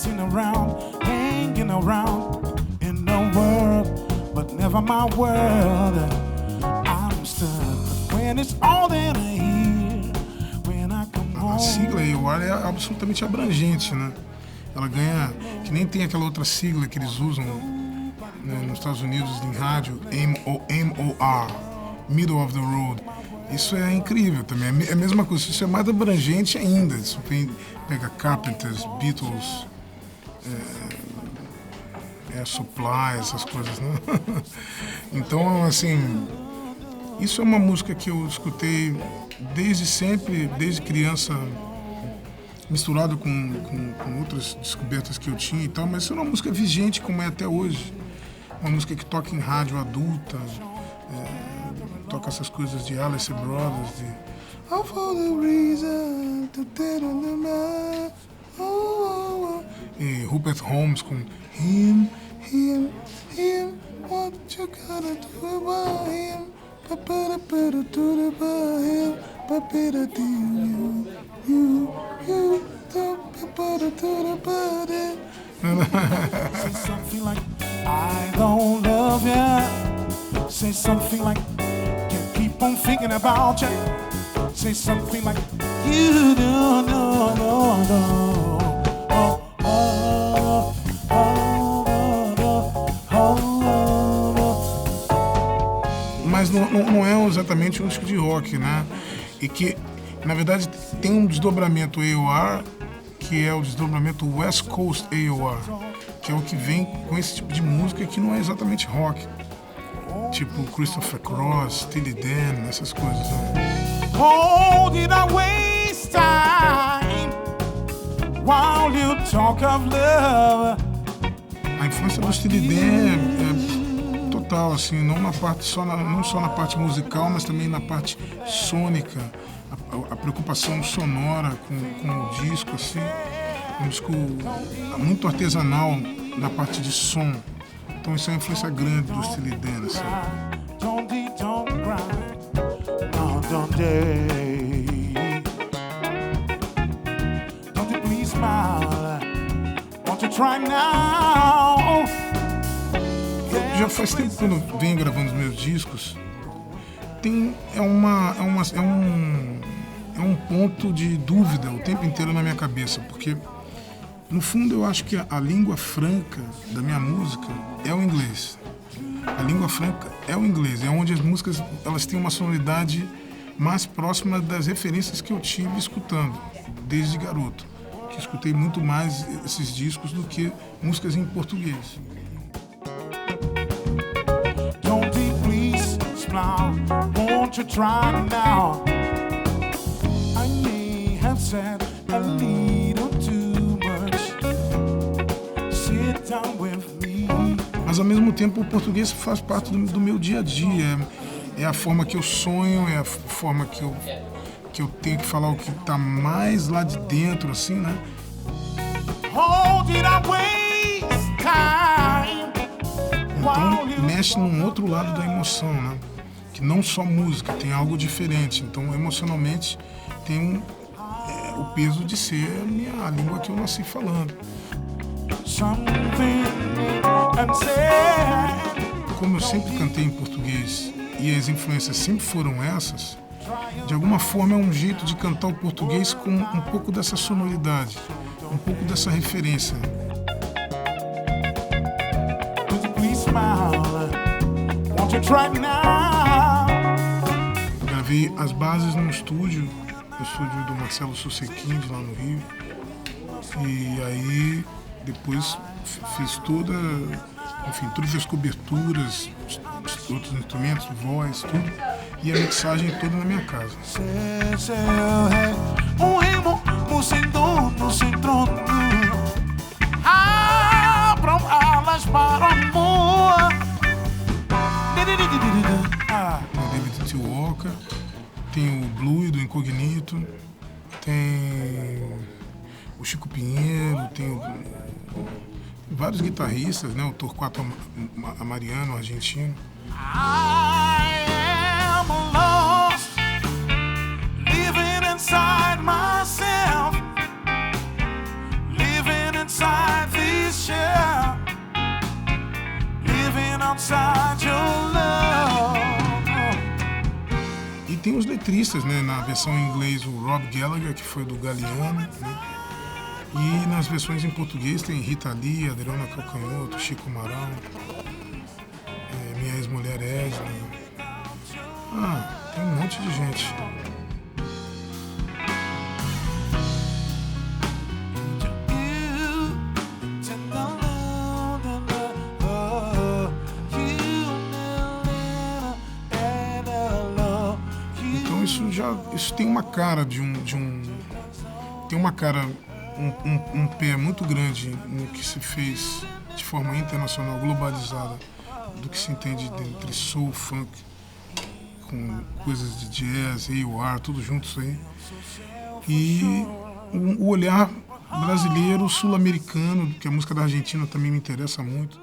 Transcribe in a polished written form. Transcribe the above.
messing around, hanging around in the world, but never my world. I'm stuck when it's all that I hear. When I come home. A sigla AOR é absolutamente abrangente, né? Ela ganha, que nem tem aquela outra sigla que eles usam, né, nos Estados Unidos em rádio, MOR, Middle of the Road. Isso é incrível também, é a mesma coisa, isso é mais abrangente ainda. Isso pega Carpenters, Beatles, Supply, essas coisas, né? Então, assim, isso é uma música que eu escutei desde sempre, desde criança, misturado com outras descobertas que eu tinha e tal, mas isso é uma música vigente como é até hoje. Uma música que toca em rádio adulta, toca essas coisas de Alice Brothers, de All for the reason to tell them e Rupert Holmes com Him, what you gotta do about him, Say something like, I don't love you. Say something like, can't keep on thinking about you. Say something like, you do, no. Mas não é exatamente um disco de rock, né? E que, na verdade, tem um desdobramento AOR, que é o desdobramento West Coast AOR, que é o que vem com esse tipo de música que não é exatamente rock. Tipo Christopher Cross, Steely Dan, essas coisas, né? Oh, did I waste time while you talk of love? A influência do Steely Dan é total, assim, não só na parte musical, mas também na parte sônica, a preocupação sonora com o disco, assim, um disco muito artesanal na parte de som. Então isso é uma influência grande do Steely Dan, assim. Don't cry, no, don't you please smile, won't you try now? Já faz tempo que eu venho gravando os meus discos, é um ponto de dúvida o tempo inteiro na minha cabeça, porque no fundo eu acho que a língua franca da minha música é o inglês. A língua franca é o inglês, é onde as músicas elas têm uma sonoridade mais próxima das referências que eu tive escutando desde garoto, que escutei muito mais esses discos do que músicas em português. Don't you please smile, won't you try now? I may have said a little too much. Sit down with me. Mas ao mesmo tempo o português faz parte do meu dia a dia. É a forma que eu sonho, é a forma que eu tenho que falar o que está mais lá de dentro, assim, né? Oh, did I waste time? Então mexe num outro lado da emoção, né? Que não só música, tem algo diferente. Então emocionalmente tem o peso de ser a língua que eu nasci falando. Como eu sempre cantei em português e as influências sempre foram essas, de alguma forma é um jeito de cantar o português com um pouco dessa sonoridade, um pouco dessa referência. Eu gravei as bases no estúdio do Marcelo Sussequinde lá no Rio, e aí depois fiz todas as coberturas, outros instrumentos, voz, tudo, e a mixagem toda na minha casa. Um rimo sem dono, sem trono. Abram alas para o amor. O David T. Walker, tem o Blue do Incognito, tem o Chico Pinheiro, tem vários guitarristas, né? O Torquato Amariano, argentino. I am lost, living inside myself, living inside outside your love. E tem os letristas, né? Na versão em inglês, o Rob Gallagher, que foi do Galeano, né? E nas versões em português tem Rita Lee, Adriana Calcanhoto, Chico Marão, minha ex-mulher Edna. Tem um monte de gente. Então isso tem uma cara tem uma cara, um pé muito grande no que se fez de forma internacional, globalizada, do que se entende entre soul, funk, com coisas de jazz, AOR, tudo junto isso aí. E o olhar brasileiro, sul-americano, que a música da Argentina também me interessa muito.